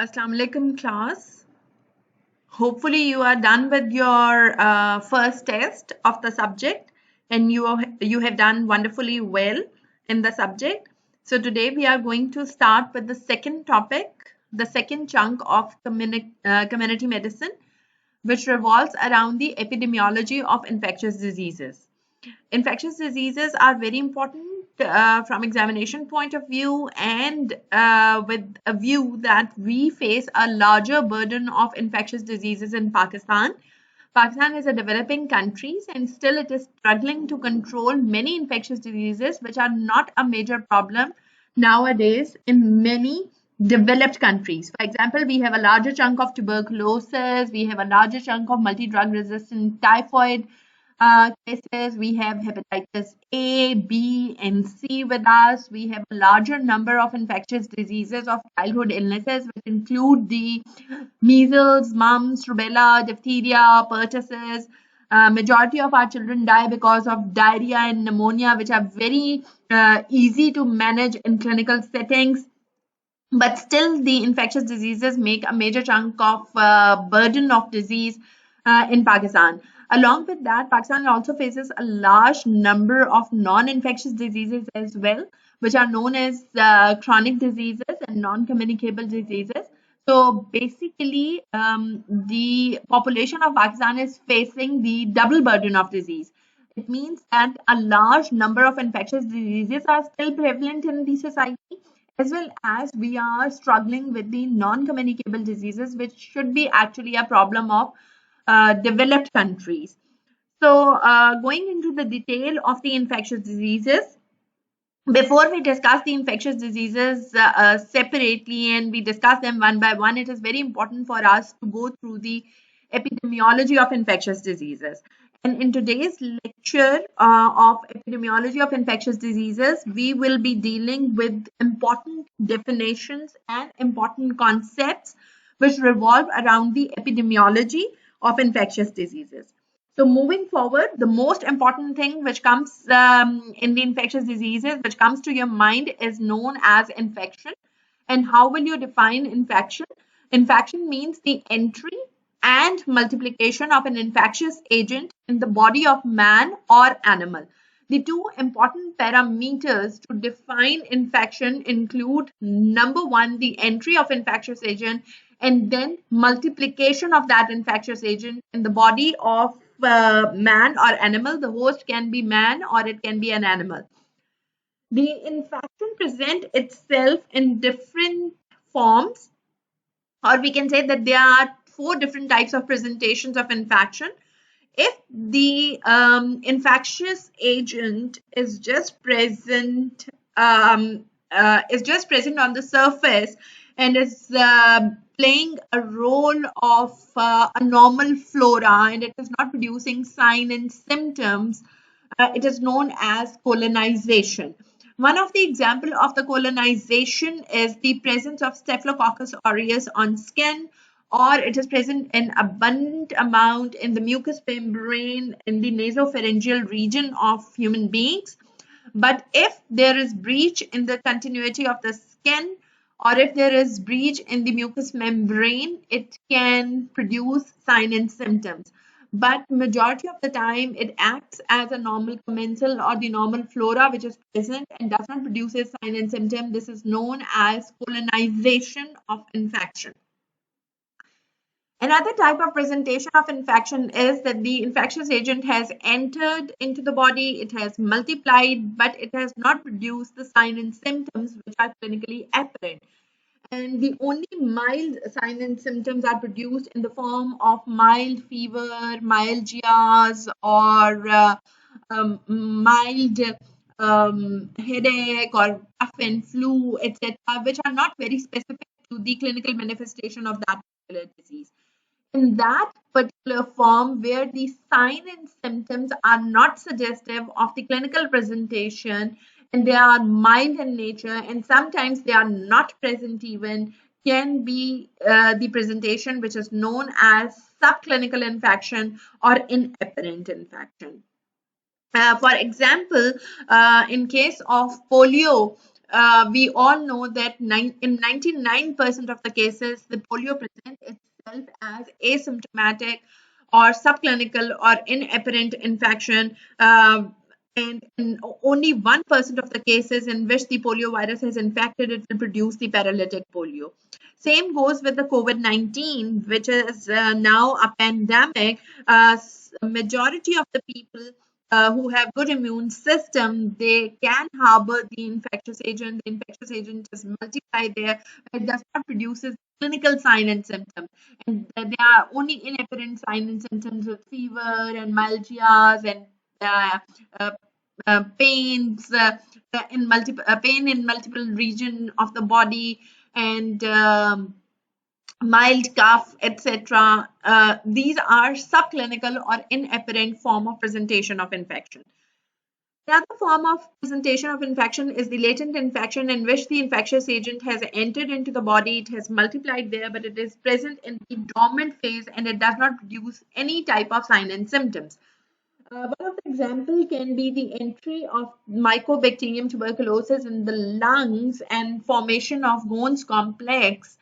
Assalamu alaikum class. Hopefully you are done with your first test of the subject and you have done wonderfully well in the subject. So today we are going to start with the second topic, the second chunk of community medicine, which revolves around the epidemiology of infectious diseases. Infectious diseases are very important from examination point of view and with a view that we face a larger burden of infectious diseases in Pakistan. Pakistan is a developing country and still it is struggling to control many infectious diseases which are not a major problem nowadays in many developed countries. For example, we have a larger chunk of tuberculosis, we have a larger chunk of multi-drug resistant typhoid cases. We have hepatitis A, B, and C with us. We have a larger number of infectious diseases of childhood illnesses, which include the measles, mumps, rubella, diphtheria, pertussis. Majority of our children die because of diarrhea and pneumonia, which are very easy to manage in clinical settings. But still, the infectious diseases make a major chunk of burden of disease in Pakistan. Along with that, Pakistan also faces a large number of non-infectious diseases as well, which are known as chronic diseases and non-communicable diseases. So basically, the population of Pakistan is facing the double burden of disease. It means that a large number of infectious diseases are still prevalent in the society, as well as we are struggling with the non-communicable diseases, which should be actually a problem of developed countries. So going into the detail of the infectious diseases, before we discuss the infectious diseases separately and we discuss them one by one, it is very important for us to go through the epidemiology of infectious diseases. And in today's lecture of epidemiology of infectious diseases, we will be dealing with important definitions and important concepts which revolve around the epidemiology of infectious diseases. So moving forward, the most important thing which comes in the infectious diseases, which comes to your mind, is known as infection. And how will you define infection? Infection means the entry and multiplication of an infectious agent in the body of man or animal. The two important parameters to define infection include number one, the entry of infectious agent, and then multiplication of that infectious agent in the body of man or animal. The host can be man or it can be an animal. The infection presents itself in different forms, or we can say that there are four different types of presentations of infection. If the infectious agent is just present on the surface and is playing a role of a normal flora and it is not producing sign and symptoms, it is known as colonization. One of the example of the colonization is the presence of Staphylococcus aureus on skin, or it is present in abundant amount in the mucous membrane in the nasopharyngeal region of human beings. But if there is breach in the continuity of the skin, or if there is breach in the mucous membrane, it can produce sign and symptoms. But majority of the time, it acts as a normal commensal or the normal flora which is present and does not produce a sign and symptom. This is known as colonization of infection. Another type of presentation of infection is that the infectious agent has entered into the body, it has multiplied, but it has not produced the sign and symptoms which are clinically apparent. And the only mild signs and symptoms are produced in the form of mild fever, myalgias, or mild headache or cough and flu, etc., which are not very specific to the clinical manifestation of that particular disease. In that particular form where the sign and symptoms are not suggestive of the clinical presentation and they are mild in nature and sometimes they are not present even, can be the presentation which is known as subclinical infection or inapparent infection. For example, in case of polio, we all know that in 99% of the cases, the polio presents itself as asymptomatic or subclinical or inapparent infection. And in only 1% of the cases in which the polio virus has infected, it will produce the paralytic polio. Same goes with the COVID-19, which is now a pandemic. Majority of the people who have good immune system, they can harbor the infectious agent. The infectious agent is multiplied there. It does not produce clinical sign and symptoms. And there are only inapparent signs and symptoms of fever and myalgias and uh, uh, pains in multiple pain in multiple region of the body and mild cough, etc. These are subclinical or inapparent form of presentation of infection. The other form of presentation of infection is the latent infection, in which the infectious agent has entered into the body, it has multiplied there, but it is present in the dormant phase and it does not produce any type of sign and symptoms. One of the example can be the entry of Mycobacterium tuberculosis in the lungs and formation of Ghon's complex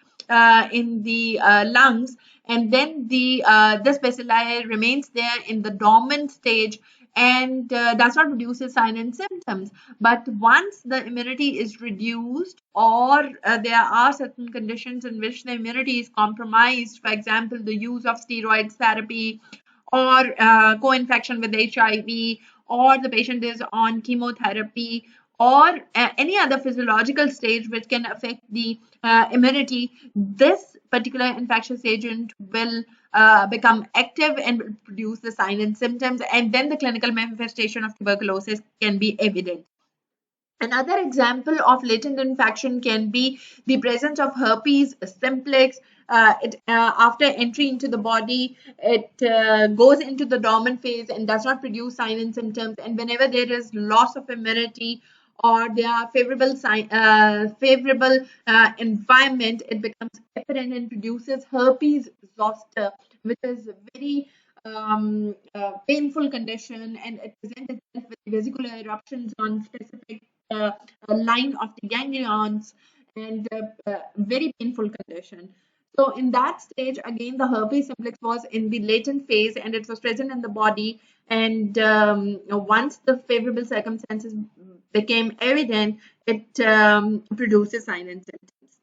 in the lungs, and then this bacilli remains there in the dormant stage and does not produce a sign and symptoms. But once the immunity is reduced, or there are certain conditions in which the immunity is compromised, for example, the use of steroids therapy or co-infection with HIV, or the patient is on chemotherapy, or any other physiological stage which can affect the immunity, this particular infectious agent will become active and will produce the sign and symptoms, and then the clinical manifestation of tuberculosis can be evident. Another example of latent infection can be the presence of herpes simplex. After entry into the body, it goes into the dormant phase and does not produce signs and symptoms. And whenever there is loss of immunity or there are favorable environment, it becomes apparent and produces herpes zoster, which is a very painful condition, and it presents itself with vesicular eruptions on specific line of the ganglions, and very painful condition. So in that stage, again, the herpes simplex was in the latent phase and it was present in the body. And once the favorable circumstances became evident, it produces sign and symptoms.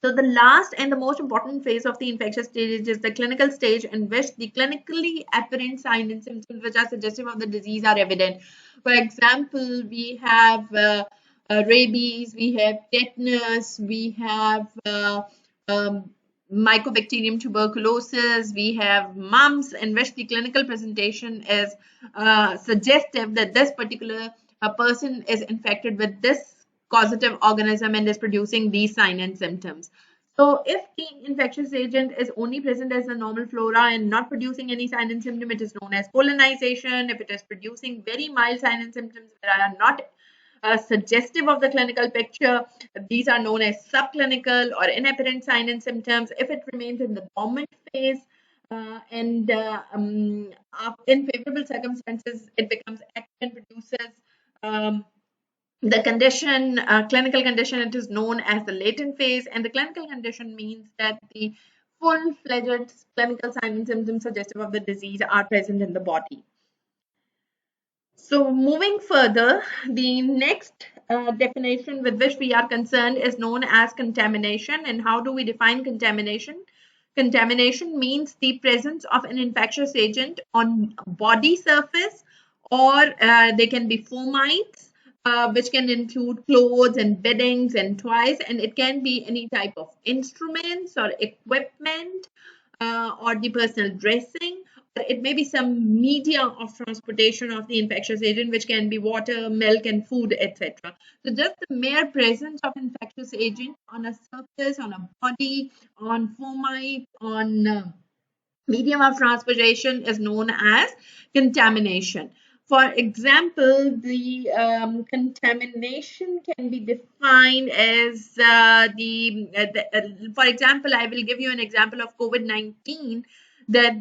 So the last and the most important phase of the infectious stage is the clinical stage, in which the clinically apparent signs and symptoms which are suggestive of the disease are evident. For example, we have rabies, we have tetanus, we have Mycobacterium tuberculosis, we have mumps, in which the clinical presentation is suggestive that this particular person is infected with this causative organism and is producing these signs and symptoms. So if the infectious agent is only present as the normal flora and not producing any sign and symptom, it is known as pollinization. If it is producing very mild signs and symptoms that are not suggestive of the clinical picture, these are known as subclinical or inapparent signs and symptoms. If it remains in the dormant phase and in favorable circumstances, it becomes active and produces the condition, clinical condition, it is known as the latent phase, and the clinical condition means that the full-fledged clinical signs and symptoms suggestive of the disease are present in the body. So moving further, the next definition with which we are concerned is known as contamination. And how do we define contamination? Contamination means the presence of an infectious agent on body surface, or they can be fomites, which can include clothes and beddings and toys, and it can be any type of instruments or equipment or the personal dressing. It may be some media of transportation of the infectious agent, which can be water, milk, and food, etc. So just the mere presence of infectious agent on a surface, on a body, on fomite, on medium of transportation is known as contamination. For example, the contamination can be defined as for example, I will give you an example of COVID-19, that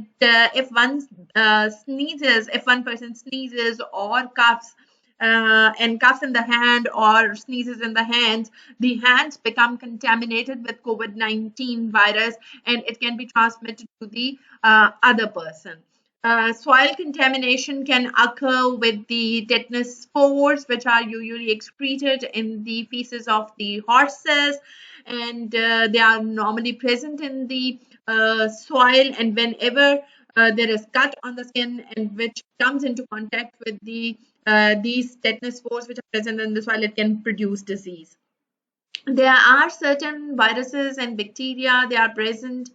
if one sneezes, if one person sneezes or coughs, and coughs in the hand or sneezes in the hands, the hands become contaminated with COVID-19 virus, and it can be transmitted to the other person. Soil contamination can occur with the tetanus spores, which are usually excreted in the feces of the horses, and they are normally present in the soil. And whenever there is cut on the skin and which comes into contact with these tetanus spores which are present in the soil, it can produce disease. There are certain viruses and bacteria, they are present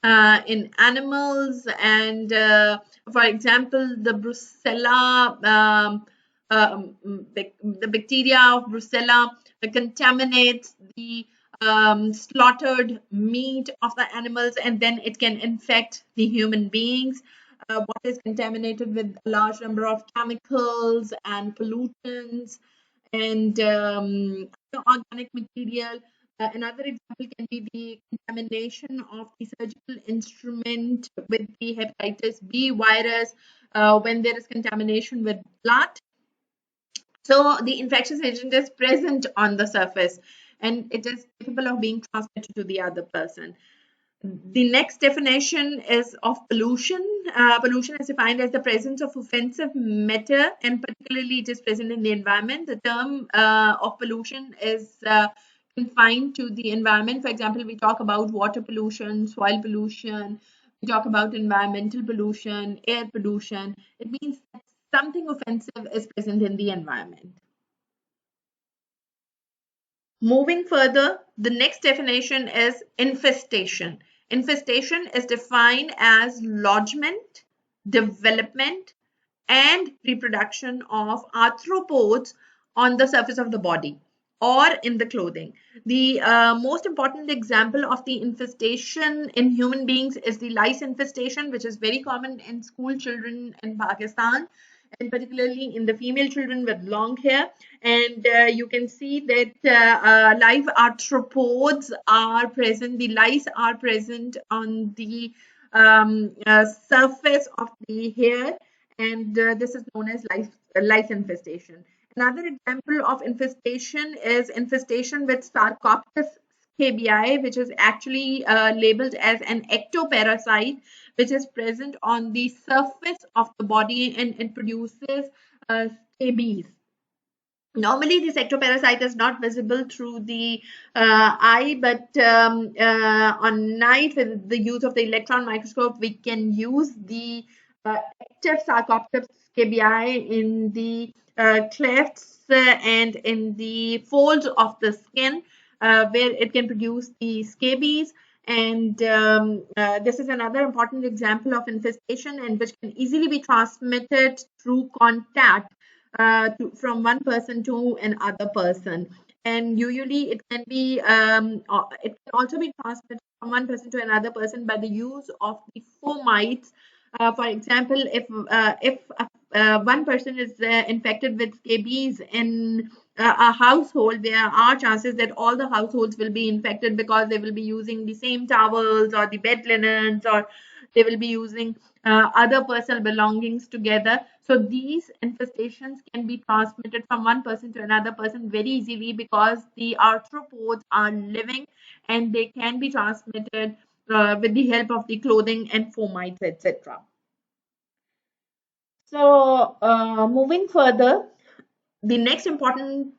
in animals, and for example, the Brucella, the bacteria of Brucella contaminates the slaughtered meat of the animals, and then it can infect the human beings. What is contaminated with a large number of chemicals and pollutants and organic material. Another example can be the contamination of the surgical instrument with the hepatitis B virus when there is contamination with blood. So the infectious agent is present on the surface and it is capable of being transmitted to the other person. The next definition is of pollution. Pollution is defined as the presence of offensive matter, and particularly it is present in the environment. The term of pollution is confined to the environment. For example, we talk about water pollution, soil pollution, we talk about environmental pollution, air pollution. It means that something offensive is present in the environment. Moving further, the next definition is infestation. Infestation is defined as lodgement, development, and reproduction of arthropods on the surface of the body or in the clothing. The most important example of the infestation in human beings is the lice infestation, which is very common in school children in Pakistan, and particularly in the female children with long hair. And you can see that live arthropods are present, the lice are present on the surface of the hair, and this is known as lice infestation. Another example of infestation is infestation with Sarcoptes scabiei, which is actually labeled as an ectoparasite, which is present on the surface of the body and it produces scabies. Normally, this ectoparasite is not visible through the eye, but on night with the use of the electron microscope, we can use the active Sarcoptes scabiei in the clefts and in the folds of the skin, where it can produce the scabies. And this is another important example of infestation, and which can easily be transmitted through contact from one person to another person. And usually it can be it can also be transmitted from one person to another person by the use of the fomites. For example, if one person is infected with scabies in a household, there are chances that all the households will be infected because they will be using the same towels or the bed linens, or they will be using other personal belongings together. So these infestations can be transmitted from one person to another person very easily because the arthropods are living and they can be transmitted with the help of the clothing and fomites, etc. So moving further, the next important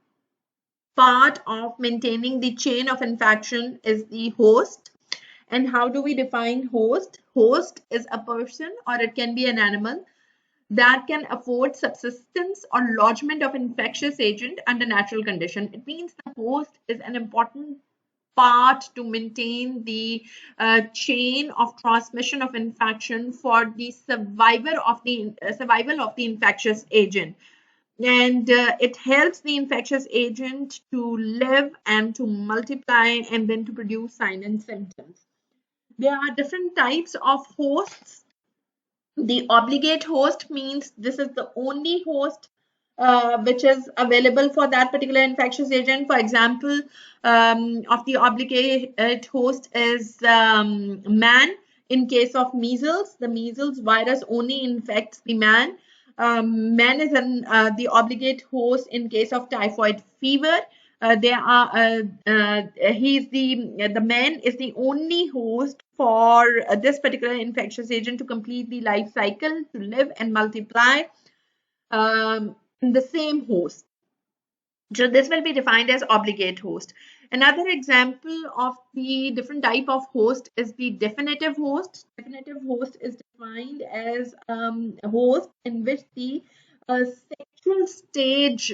part of maintaining the chain of infection is the host. And how do we define host? Host is a person, or it can be an animal, that can afford subsistence or lodgement of infectious agent under natural condition. It means the host is an important part to maintain the chain of transmission of infection for the survival of the infectious agent. And it helps the infectious agent to live and to multiply and then to produce signs and symptoms. There are different types of hosts. The obligate host means this is the only host which is available for that particular infectious agent. For example, of the obligate host is man. In case of measles, the measles virus only infects the man. Man is the obligate host in case of typhoid fever. The man is the only host for this particular infectious agent to complete the life cycle, to live and multiply in the same host. So this will be defined as obligate host. Another example of the different type of host is the definitive host. Definitive host is defined as a host in which the sexual stage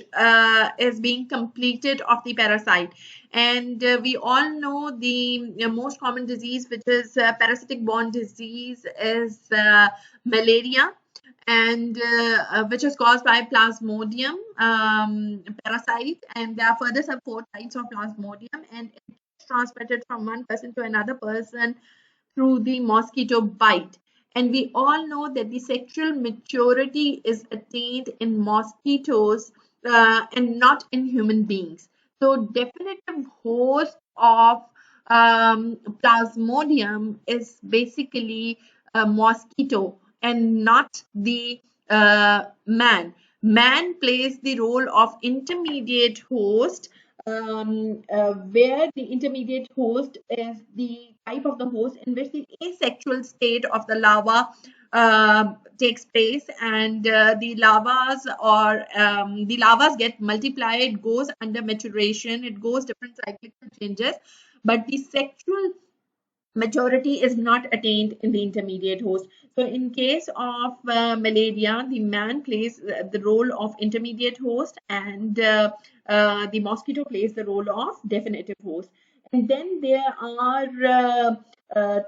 is being completed of the parasite. And we all know the most common disease, which is parasitic borne disease, is malaria, and which is caused by Plasmodium parasite. And there are further some 4 types of Plasmodium, and it's transmitted from one person to another person through the mosquito bite. And we all know that the sexual maturity is attained in mosquitoes and not in human beings. So definitive host of Plasmodium is basically a mosquito and not the man. Man plays the role of intermediate host, where the intermediate host is the type of the host in which the asexual state of the larva takes place, and the larvas get multiplied, goes under maturation, it goes different cyclical changes, but the sexual maturity is not attained in the intermediate host. So in case of malaria, the man plays the role of intermediate host, and the mosquito plays the role of definitive host. And then there are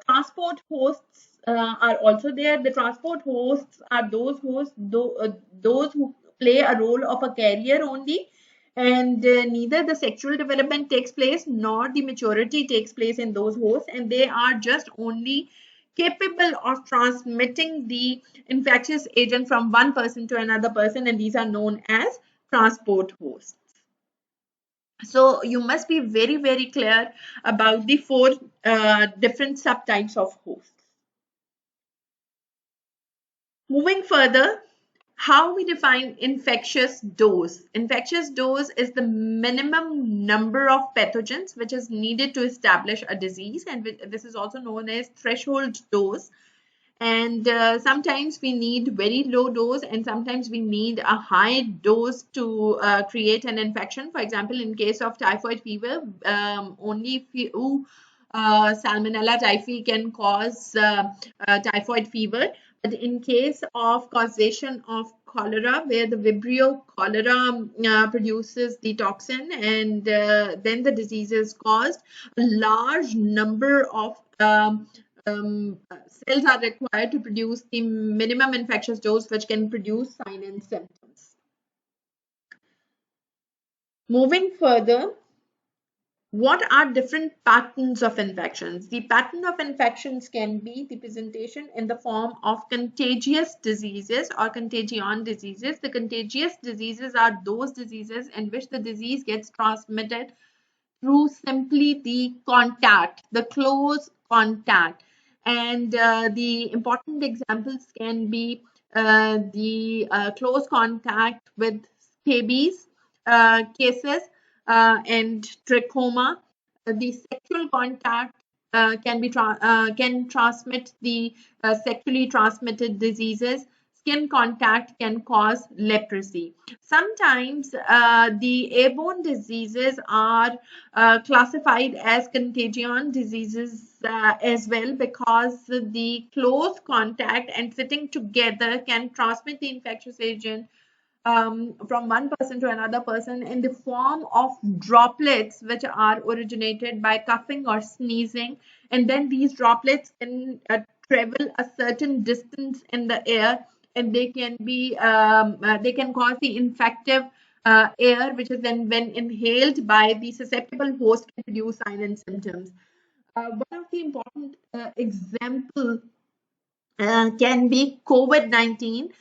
transport hosts are also there. The transport hosts are those hosts, those who play a role of a carrier only, and neither the sexual development takes place nor the maturity takes place in those hosts, and they are just only capable of transmitting the infectious agent from one person to another person, and these are known as transport hosts. So you must be very, very clear about the 4 different subtypes of hosts. Moving further, how we define infectious dose. Infectious dose is the minimum number of pathogens which is needed to establish a disease, and this is also known as threshold dose. And sometimes we need very low dose, and sometimes we need a high dose to create an infection. For example, in case of typhoid fever, only few Salmonella typhi can cause typhoid fever. But in case of causation of cholera, where the Vibrio cholera produces the toxin, and then the disease is caused, a large number of cells are required to produce the minimum infectious dose, which can produce signs and symptoms. Moving further, what are different patterns of infections? The pattern of infections can be the presentation in the form of contagious diseases or contagion diseases. The contagious diseases are those diseases in which the disease gets transmitted through simply the contact, the close contact. And the important examples can be the close contact with scabies cases and trachoma. The sexual contact can transmit the sexually transmitted diseases. Skin contact can cause leprosy. Sometimes the airborne diseases are classified as contagion diseases as well, because the close contact and sitting together can transmit the infectious agent from one person to another person in the form of droplets, which are originated by coughing or sneezing, and then these droplets can travel a certain distance in the air, and they can cause the infective air, which is then when inhaled by the susceptible host, can produce signs and symptoms. One of the important example can be COVID-19.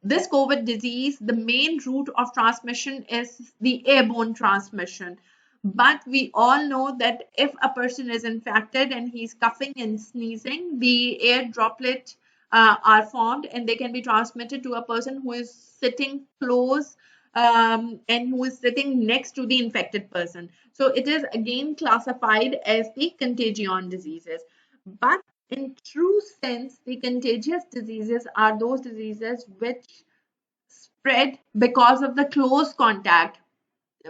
This COVID disease, the main route of transmission is the airborne transmission. But we all know that if a person is infected and he's coughing and sneezing, the air droplet are formed, and they can be transmitted to a person who is sitting close and who is sitting next to the infected person. So it is again classified as the contagion diseases. But in true sense, the contagious diseases are those diseases which spread because of the close contact,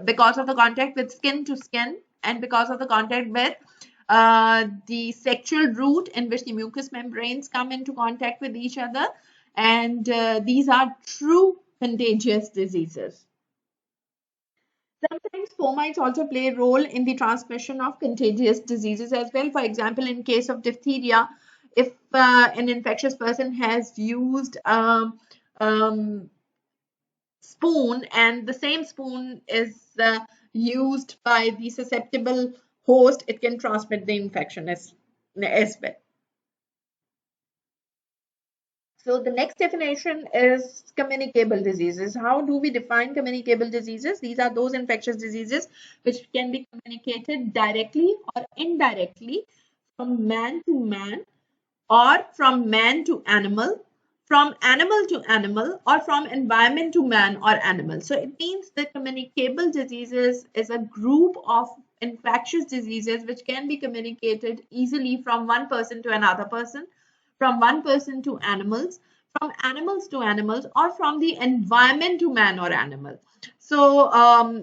because of the contact with skin to skin, and because of the contact with the sexual route in which the mucous membranes come into contact with each other. And these are true contagious diseases. Sometimes fomites also play a role in the transmission of contagious diseases as well. For example, in case of diphtheria, if an infectious person has used spoon, and the same spoon is used by the susceptible host, it can transmit the infection as well. So the next definition is communicable diseases. How do we define communicable diseases? These are those infectious diseases which can be communicated directly or indirectly from man to man, or from man to animal, from animal to animal, or from environment to man or animal. So it means that communicable diseases is a group of infectious diseases which can be communicated easily from one person to another person, from one person to animals, from animals to animals, or from the environment to man or animal. So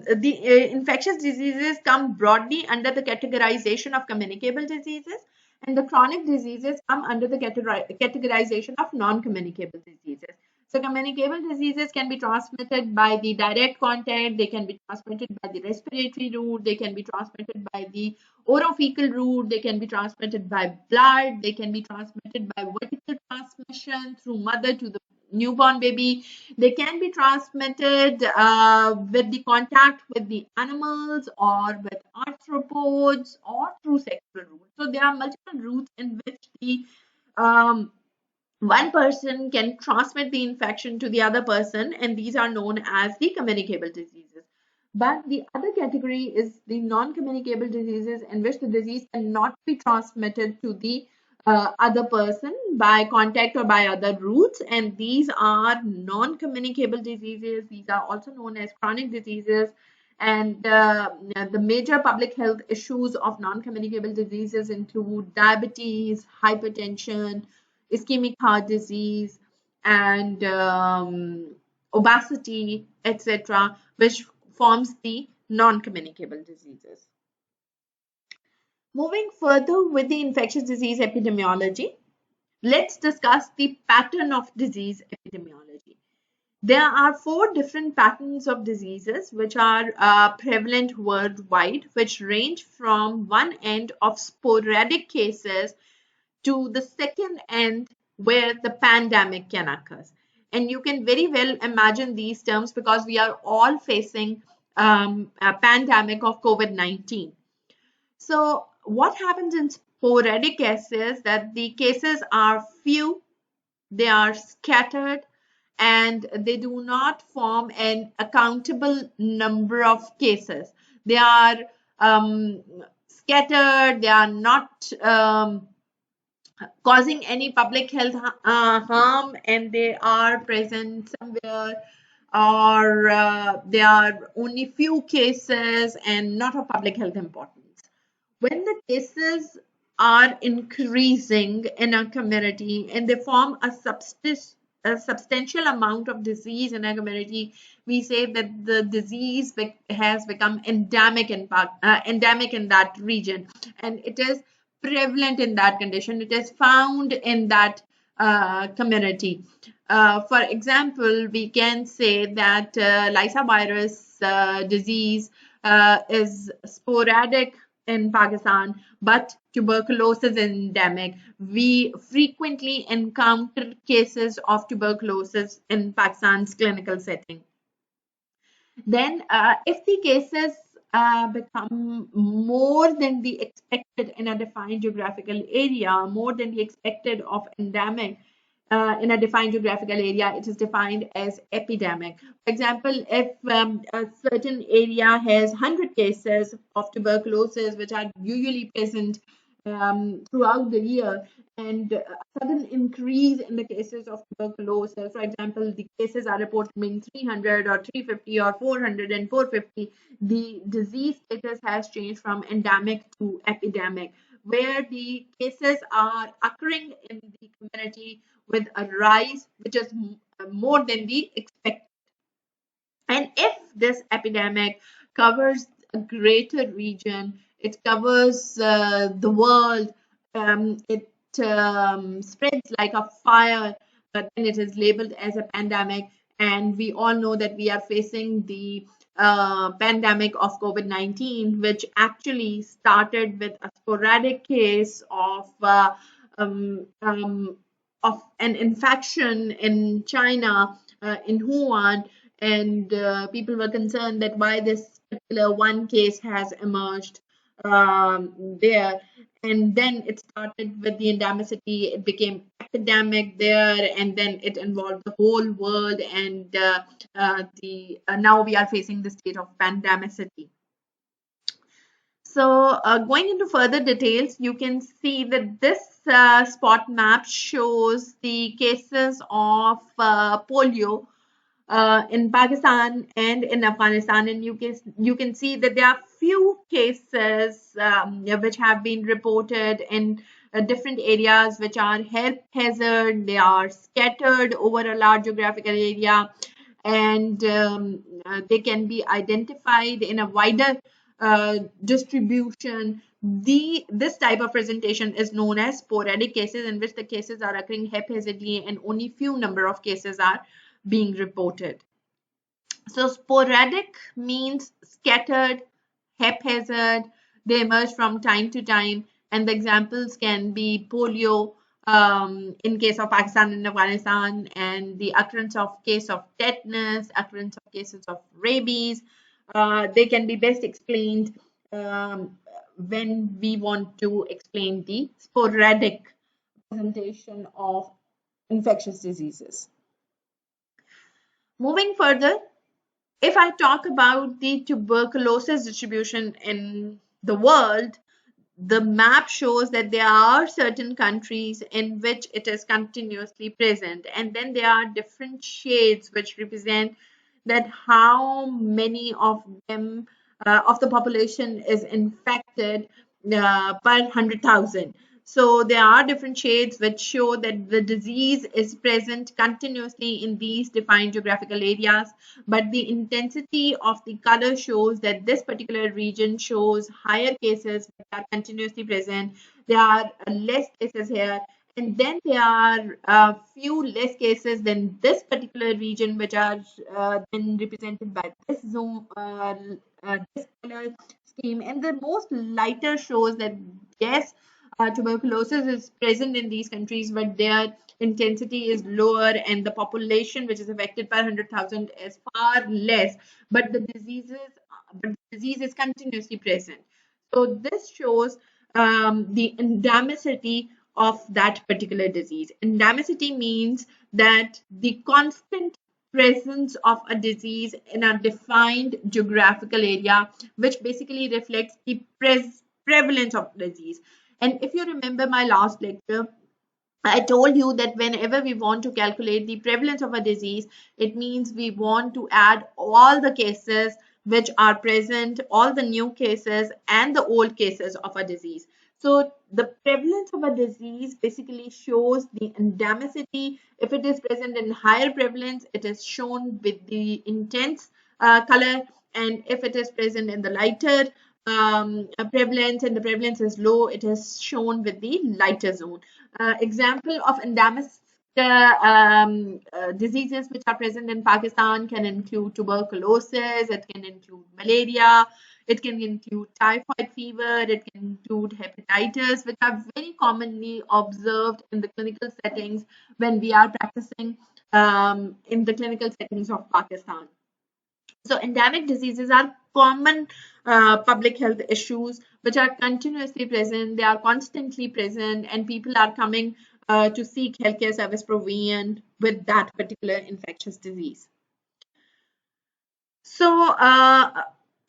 the infectious diseases come broadly under the categorization of communicable diseases, and the chronic diseases come under the categorization of non-communicable diseases. So communicable diseases can be transmitted by the direct contact, they can be transmitted by the respiratory route, they can be transmitted by the orofecal route, they can be transmitted by blood, they can be transmitted by vertical transmission through mother to the newborn baby. They can be transmitted with the contact with the animals, or with arthropods, or through sexual routes. So there are multiple routes in which the one person can transmit the infection to the other person, and these are known as the communicable diseases. But the other category is the non-communicable diseases, in which the disease cannot be transmitted to the other person by contact or by other routes, and these are non-communicable diseases. These are also known as chronic diseases. And the major public health issues of non-communicable diseases include diabetes, hypertension, ischemic heart disease, and obesity, etc., which forms the non-communicable diseases. Moving further with the infectious disease epidemiology, let's discuss the pattern of disease epidemiology. There are 4 different patterns of diseases which are prevalent worldwide, which range from one end of sporadic cases to the second end where the pandemic can occur. And you can very well imagine these terms because we are all facing a pandemic of COVID-19. So what happens in sporadic cases, that the cases are few, they are scattered, and they do not form an accountable number of cases. They are scattered, they are not causing any public health harm, and they are present somewhere, or there are only few cases and not of public health importance. When the cases are increasing in a community and they form a substantial amount of disease in a community, we say that the disease has become endemic in that region, and it is prevalent in that condition. It is found in that community. For example, we can say that Lyssa virus disease is sporadic in Pakistan, but tuberculosis is endemic. We frequently encounter cases of tuberculosis in Pakistan's clinical setting. Then, if the cases become more than the expected in a defined geographical area, more than the expected of endemic in a defined geographical area, it is defined as epidemic. For example, if a certain area has 100 cases of tuberculosis, which are usually present throughout the year, and a sudden increase in the cases of tuberculosis. For example, the cases are reported being 300 or 350 or 400 and 450. The disease status has changed from endemic to epidemic, where the cases are occurring in the community with a rise which is more than the expected. And if this epidemic covers a greater region, it covers the world, it spreads like a fire, but then it is labeled as a pandemic. And we all know that we are facing the pandemic of COVID-19, which actually started with a sporadic case um, um, of an infection in China, in Wuhan, and people were concerned that why this particular one case has emerged there. And then it started with the endemicity, it became epidemic there, and then it involved the whole world, and now we are facing the state of pandemicity. So going into further details, you can see that this spot map shows the cases of polio in Pakistan and in Afghanistan, and you can see that there are few cases which have been reported in different areas which are health hazard. They are scattered over a large geographical area, and they can be identified in a wider distribution. This type of presentation is known as sporadic cases, in which the cases are occurring haphazardly and only few number of cases are being reported. So sporadic means scattered, haphazard. They emerge from time to time, and the examples can be polio in case of Pakistan and Afghanistan, and the occurrence of case of tetanus, occurrence of cases of rabies. They can be best explained when we want to explain the sporadic presentation of infectious diseases. Moving further, if I talk about the tuberculosis distribution in the world, the map shows that there are certain countries in which it is continuously present, and then there are different shades which represent that how many of them of the population is infected per 100,000. So there are different shades which show that the disease is present continuously in these defined geographical areas, but the intensity of the color shows that this particular region shows higher cases which are continuously present. There are less cases here, and then there are a few less cases than this particular region, which are then represented by this zoom, this color scheme. And the most lighter shows that yes, tuberculosis is present in these countries, but their intensity is lower, and the population which is affected per 100,000 is far less. But the disease is continuously present. So this shows the endemicity of that particular disease. Endemicity means that the constant presence of a disease in a defined geographical area, which basically reflects the prevalence of the disease. And if you remember my last lecture, I told you that whenever we want to calculate the prevalence of a disease, it means we want to add all the cases which are present, all the new cases and the old cases of a disease. So the prevalence of a disease basically shows the endemicity. If it is present in higher prevalence, it is shown with the intense color, and if it is present in the lighter prevalence and the prevalence is low, it is shown with the lighter zone. Example of endemic diseases which are present in Pakistan can include tuberculosis, it can include malaria, it can include typhoid fever, it can include hepatitis, which are very commonly observed in the clinical settings when we are practicing in the clinical settings of Pakistan. So endemic diseases are common public health issues which are continuously present, they are constantly present, and people are coming to seek healthcare service provision with that particular infectious disease. So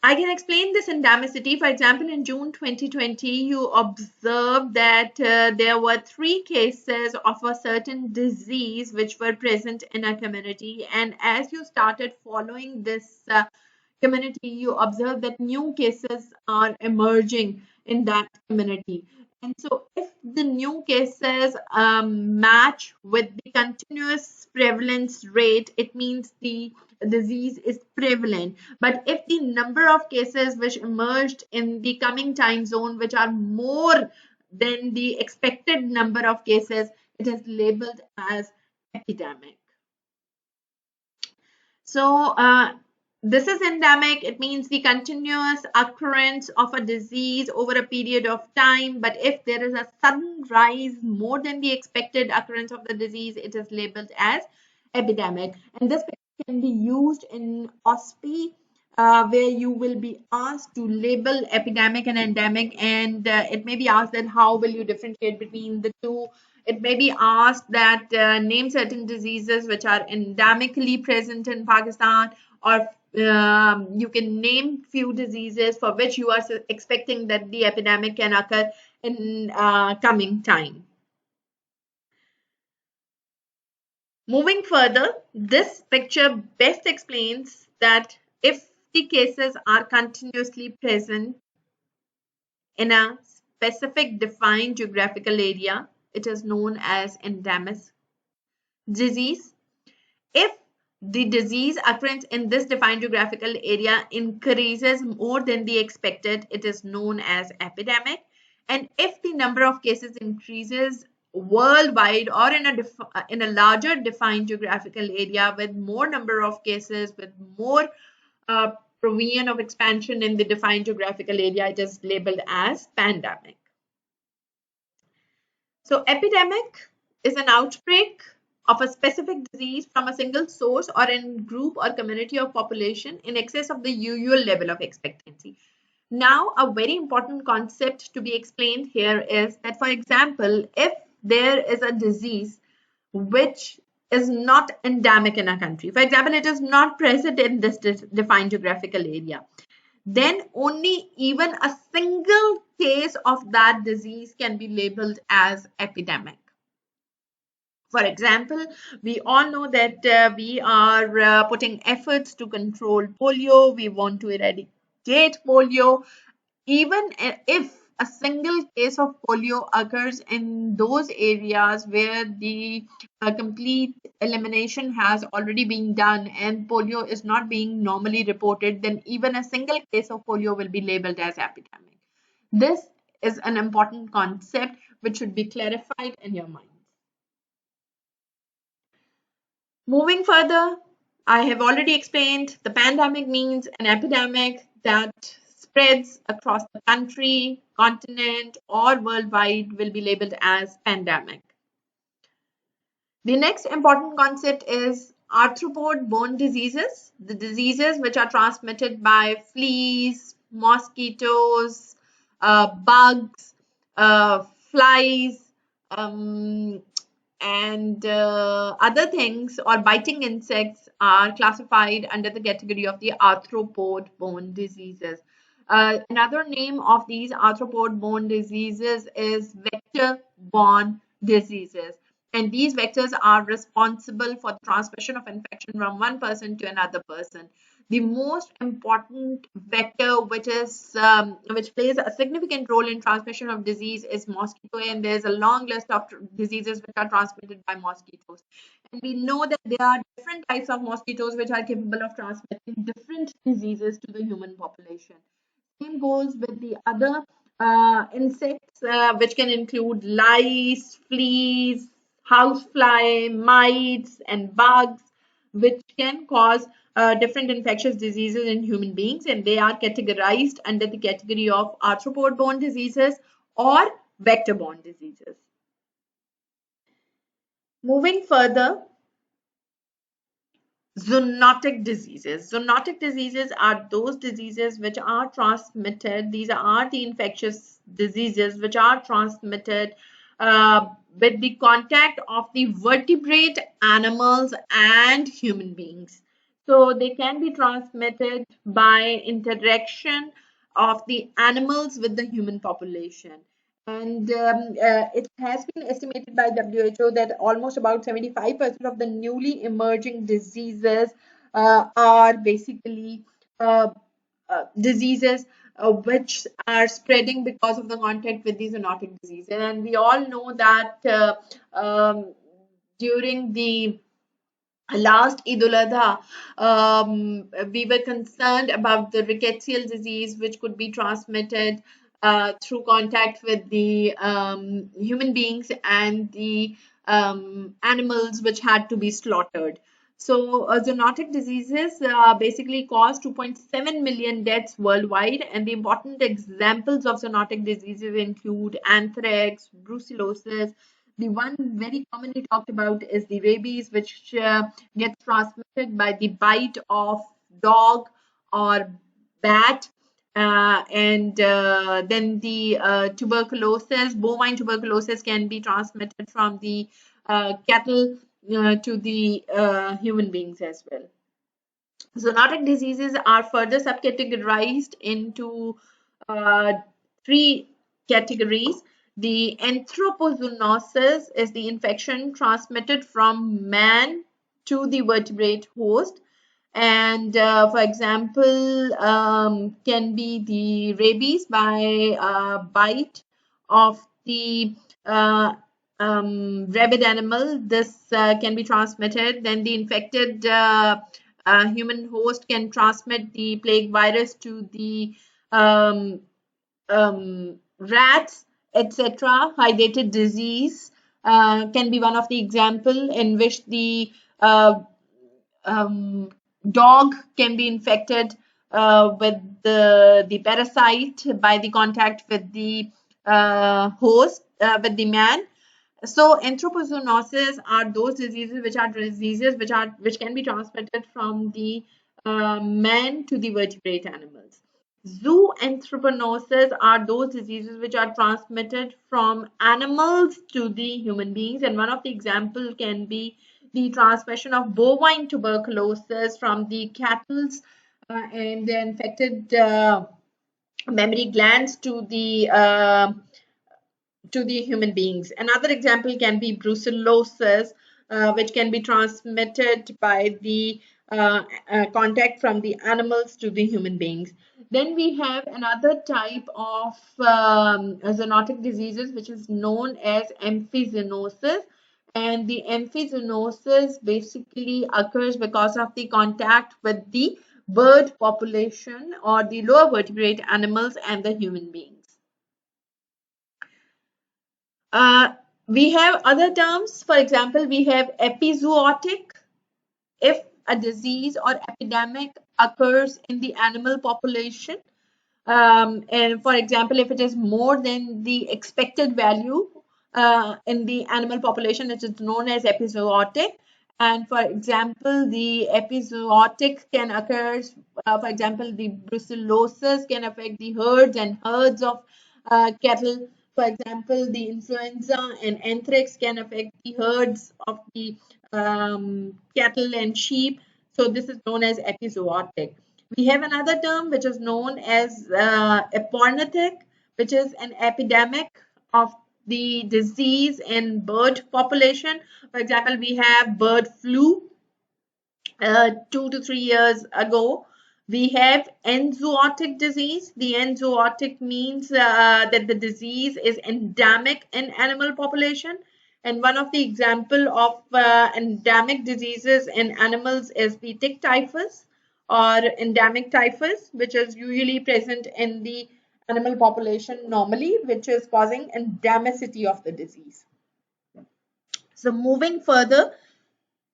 I can explain this endemicity. For example, in June 2020, you observed that there were 3 cases of a certain disease which were present in a community. And as you started following this community, you observe that new cases are emerging in that community. And so, if the new cases match with the continuous prevalence rate, it means the disease is prevalent. But if the number of cases which emerged in the coming time zone, which are more than the expected number of cases, it is labeled as epidemic. So, this is endemic. It means the continuous occurrence of a disease over a period of time. But if there is a sudden rise more than the expected occurrence of the disease, it is labeled as epidemic. And this can be used in OSPI, where you will be asked to label epidemic and endemic, and it may be asked that how will you differentiate between the two. It may be asked that name certain diseases which are endemically present in Pakistan, or you can name few diseases for which you are expecting that the epidemic can occur in coming time. Moving further, this picture best explains that if the cases are continuously present in a specific defined geographical area, it is known as endemic disease. If the disease occurrence in this defined geographical area increases more than the expected, it is known as epidemic. And if the number of cases increases worldwide or in a larger defined geographical area with more number of cases, with more provision of expansion in the defined geographical area, it is labeled as pandemic. So epidemic is an outbreak of a specific disease from a single source or in group or community of population in excess of the usual level of expectancy. Now, a very important concept to be explained here is that, for example, if there is a disease which is not endemic in a country, for example, it is not present in this defined geographical area, then only even a single case of that disease can be labeled as epidemic. For example, we all know that we are putting efforts to control polio. We want to eradicate polio. Even if a single case of polio occurs in those areas where the complete elimination has already been done and polio is not being normally reported, then even a single case of polio will be labeled as epidemic. This is an important concept which should be clarified in your mind. Moving further, I have already explained the pandemic means an epidemic that spreads across the country, continent, or worldwide will be labeled as pandemic. The next important concept is arthropod-borne diseases, the diseases which are transmitted by fleas, mosquitoes, bugs, flies, and other things or biting insects are classified under the category of the arthropod-borne diseases. Another name of these arthropod-borne diseases is vector-borne diseases. And these vectors are responsible for the transmission of infection from one person to another person. The most important vector which plays a significant role in transmission of disease is mosquito, and there's a long list of diseases which are transmitted by mosquitoes. And we know that there are different types of mosquitoes which are capable of transmitting different diseases to the human population. Same goes with the other insects, which can include lice, fleas, housefly, mites, and bugs, which can cause different infectious diseases in human beings, and they are categorized under the category of arthropod-borne diseases or vector-borne diseases. Moving further, zoonotic diseases. Zoonotic diseases are those diseases which are transmitted. These are the infectious diseases which are transmitted with the contact of the vertebrate animals and human beings. So they can be transmitted by interaction of the animals with the human population. And it has been estimated by WHO that almost about 75% of the newly emerging diseases are basically uh, diseases which are spreading because of the contact with these zoonotic diseases. And we all know that during the last Eid ul Adha, we were concerned about the rickettsial disease, which could be transmitted through contact with the human beings and the animals which had to be slaughtered. So, zoonotic diseases basically cause 2.7 million deaths worldwide, and the important examples of zoonotic diseases include anthrax, brucellosis. The one very commonly talked about is the rabies, which gets transmitted by the bite of dog or bat. And then the tuberculosis, bovine tuberculosis can be transmitted from the cattle to the human beings as well. Zoonotic diseases are further subcategorized into uh, three categories. The anthropozoonosis is the infection transmitted from man to the vertebrate host. And for example, can be the rabies by bite of the rabid animal. This can be transmitted. Then the infected human host can transmit the plague virus to the rats, etc. Hydatid disease can be one of the example in which the um, dog can be infected with the parasite by the contact with the host, with the man. So anthropozoonosis are those diseases which can be transmitted from the man to the vertebrate animals. Zooanthropognosis are those diseases which are transmitted from animals to the human beings, and one of the example can be the transmission of bovine tuberculosis from the cattle and the infected mammary glands to the human beings. Another example can be brucellosis, which can be transmitted by the contact from the animals to the human beings. Then we have another type of zoonotic diseases, which is known as emphysema. And the emphysema basically occurs because of the contact with the bird population or the lower vertebrate animals and the human beings. We have other terms. For example, we have epizootic. If a disease or epidemic occurs in the animal population, and for example, if it is more than the expected value in the animal population, it is known as epizootic. And for example, the epizootic can occur, for example, the brucellosis can affect the herds of cattle. For example, the influenza and anthrax can affect the herds of the cattle and sheep. So this is known as epizootic. We have another term which is known as epornithic, which is an epidemic of the disease in bird population. For example, we have bird flu 2 to 3 years ago. We have enzootic disease. The enzootic means that the disease is endemic in animal population. And one of the example of endemic diseases in animals is the tick typhus or endemic typhus, which is usually present in the animal population normally, which is causing endemicity of the disease. So moving further,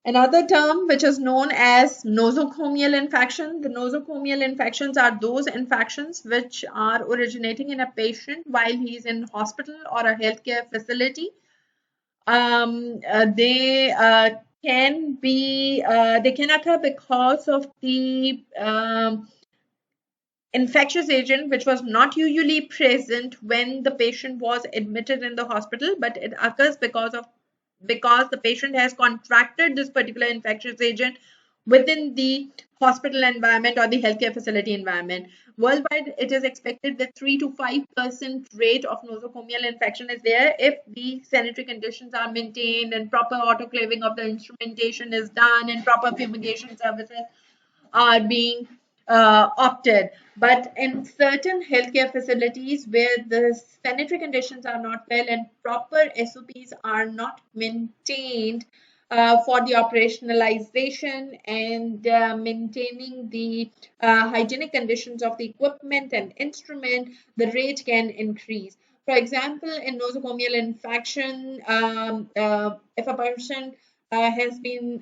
another term which is known as nosocomial infection. The nosocomial infections are those infections which are originating in a patient while he is in hospital or a healthcare facility. They can occur because of the infectious agent which was not usually present when the patient was admitted in the hospital, but it occurs because the patient has contracted this particular infectious agent within the hospital environment or the healthcare facility environment. Worldwide, it is expected that 3 to 5% rate of nosocomial infection is there if the sanitary conditions are maintained and proper autoclaving of the instrumentation is done and proper fumigation services are being opted. But in certain healthcare facilities where the sanitary conditions are not well and proper SOPs are not maintained for the operationalization and maintaining the hygienic conditions of the equipment and instrument, the rate can increase. For example, in nosocomial infection, if a person has been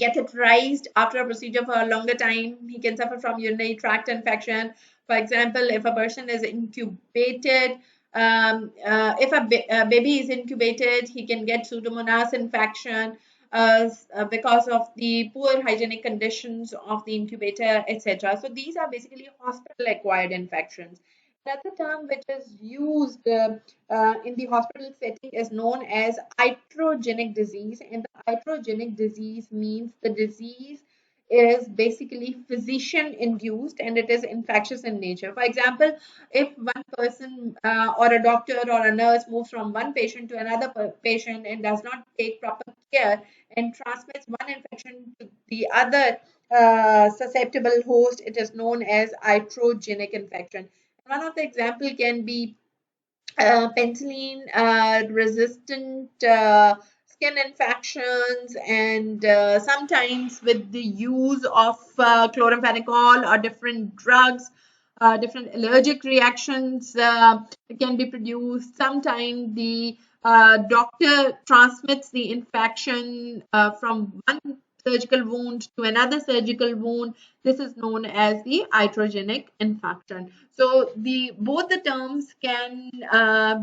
catheterized after a procedure for a longer time, he can suffer from urinary tract infection. For example, if a person is incubated, if a baby is incubated, he can get Pseudomonas infection because of the poor hygienic conditions of the incubator, etc. So these are basically hospital-acquired infections. Another term which is used in the hospital setting is known as iatrogenic disease, and the iatrogenic disease means the disease is basically physician induced and it is infectious in nature. For example, if one person or a doctor or a nurse moves from one patient to another patient and does not take proper care and transmits one infection to the other susceptible host, it is known as iatrogenic infection. One of the example can be penicillin resistant skin infections, and sometimes with the use of chloramphenicol or different drugs, different allergic reactions can be produced. Sometimes the doctor transmits the infection from one surgical wound to another surgical wound. This is known as the iatrogenic infection. So the both the terms can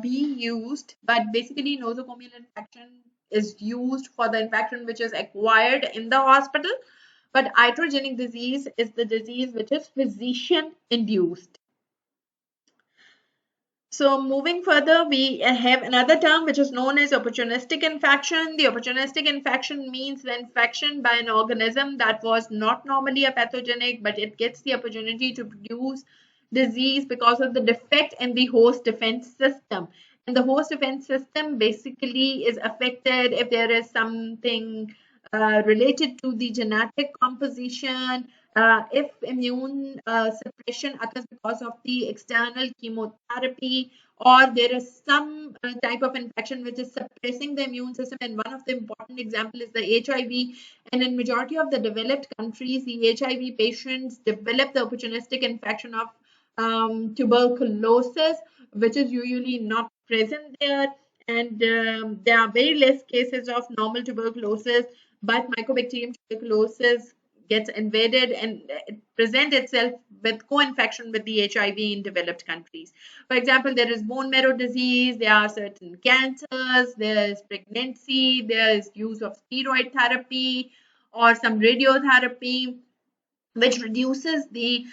be used, but basically nosocomial infection is used for the infection which is acquired in the hospital, but iatrogenic disease is the disease which is physician induced. So moving further, we have another term which is known as opportunistic infection. The opportunistic infection means the infection by an organism that was not normally a pathogenic, but it gets the opportunity to produce disease because of the defect in the host defense system. And the host defense system basically is affected if there is something related to the genetic composition, if immune suppression occurs because of the external chemotherapy, or there is some type of infection which is suppressing the immune system. And one of the important example is the HIV. And in majority of the developed countries, the HIV patients develop the opportunistic infection of tuberculosis, which is usually not present there. And there are very less cases of normal tuberculosis, but Mycobacterium tuberculosis gets invaded and it presents itself with co-infection with the HIV in developed countries. For example, there is bone marrow disease, there are certain cancers, there is pregnancy, there is use of steroid therapy or some radiotherapy, which reduces the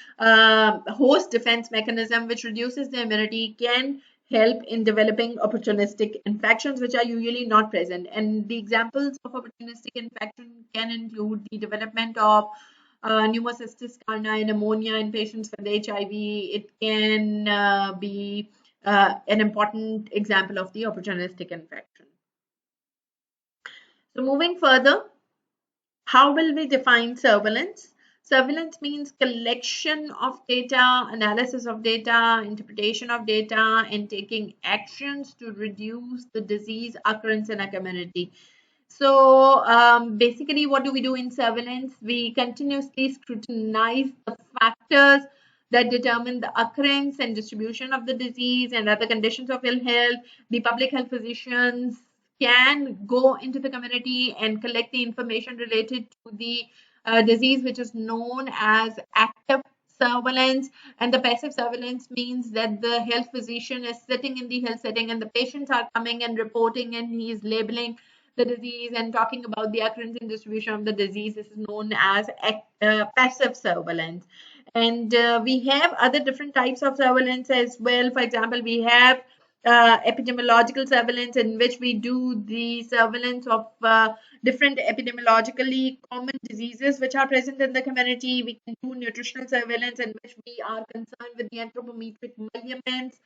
host defense mechanism, which reduces the immunity, can help in developing opportunistic infections, which are usually not present. And the examples of opportunistic infection can include the development of pneumocystis carni, pneumonia in patients with HIV. It can be an important example of the opportunistic infection. So moving further, how will we define surveillance? Surveillance means collection of data, analysis of data, interpretation of data, and taking actions to reduce the disease occurrence in a community. So basically, what do we do in surveillance? We continuously scrutinize the factors that determine the occurrence and distribution of the disease and other conditions of ill health. The public health physicians can go into the community and collect the information related to the disease, which is known as active surveillance. And the passive surveillance means that the health physician is sitting in the health setting and the patients are coming and reporting, and he is labeling the disease and talking about the occurrence and distribution of the disease. This is known as passive surveillance. And we have other different types of surveillance as well. For example, we have epidemiological surveillance, in which we do the surveillance of different epidemiologically common diseases which are present in the community. We can do nutritional surveillance, in which we are concerned with the anthropometric measurements.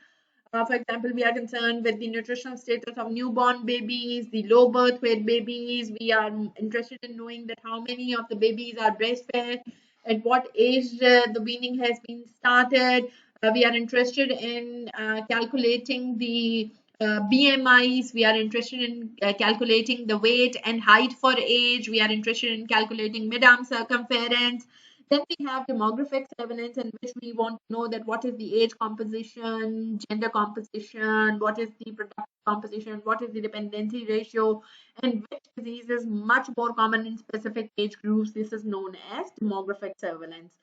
For example, we are concerned with the nutritional status of newborn babies, the low birth weight babies. We are interested in knowing that how many of the babies are breastfed, at what age the weaning has been started. We are interested in calculating the BMIs. We are interested in calculating the weight and height for age. We are interested in calculating mid-arm circumference. Then we have demographic surveillance, in which we want to know that what is the age composition, gender composition, what is the productive composition, what is the dependency ratio, and which disease is much more common in specific age groups. This is known as demographic surveillance.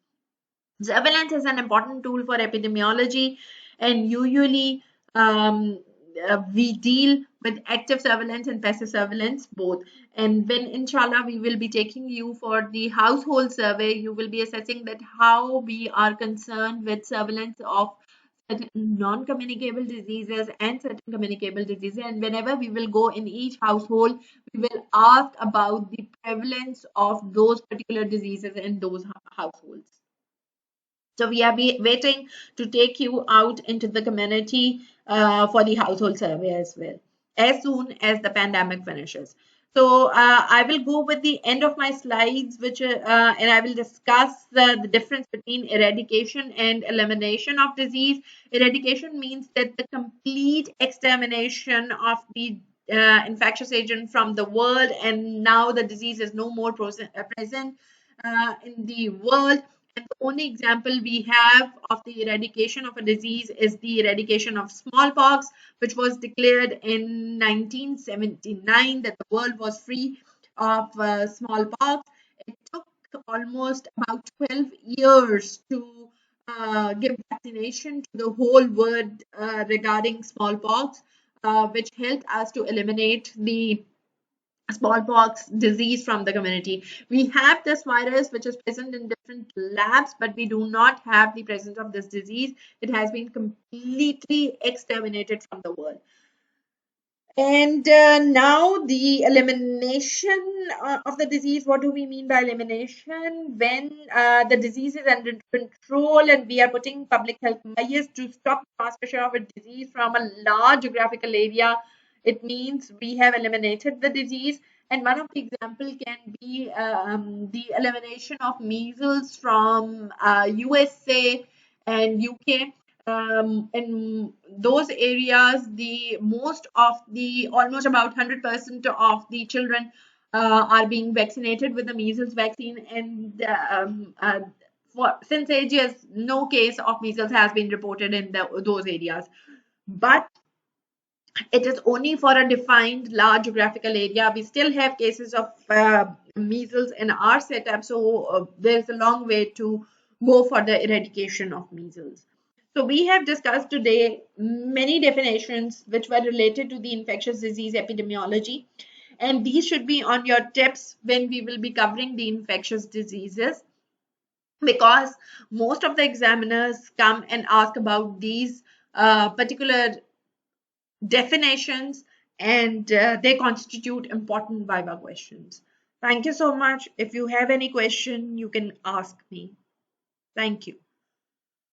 Surveillance is an important tool for epidemiology, and usually we deal with active surveillance and passive surveillance both. And when inshallah we will be taking you for the household survey, you will be assessing that how we are concerned with surveillance of certain non-communicable diseases and certain communicable diseases. And whenever we will go in each household, we will ask about the prevalence of those particular diseases in those households. So we are waiting to take you out into the community for the household survey as well, as soon as the pandemic finishes. So I will go with the end of my slides, which and I will discuss the difference between eradication and elimination of disease. Eradication means that the complete extermination of the infectious agent from the world, and now the disease is no more present in the world. And the only example we have of the eradication of a disease is the eradication of smallpox, which was declared in 1979 that the world was free of smallpox. It took almost about 12 years to give vaccination to the whole world regarding smallpox, which helped us to eliminate the smallpox disease from the community. We have this virus which is present in different labs, but we do not have the presence of this disease. It has been completely exterminated from the world. And now the elimination of the disease. What do we mean by elimination? When the disease is under control and we are putting public health measures to stop transmission of a disease from a large geographical area, it means we have eliminated the disease. And one of the examples can be the elimination of measles from USA and UK. In those areas, the most of the almost about 100% of the children are being vaccinated with the measles vaccine, and since ages, no case of measles has been reported in those areas. But it is only for a defined large geographical area. We still have cases of measles in our setup, so there's a long way to go for the eradication of measles. So we have discussed today many definitions which were related to the infectious disease epidemiology, and these should be on your tips when we will be covering the infectious diseases, because most of the examiners come and ask about these particular definitions, and they constitute important viva questions. Thank you so much. If you have any question, you can ask me. Thank you.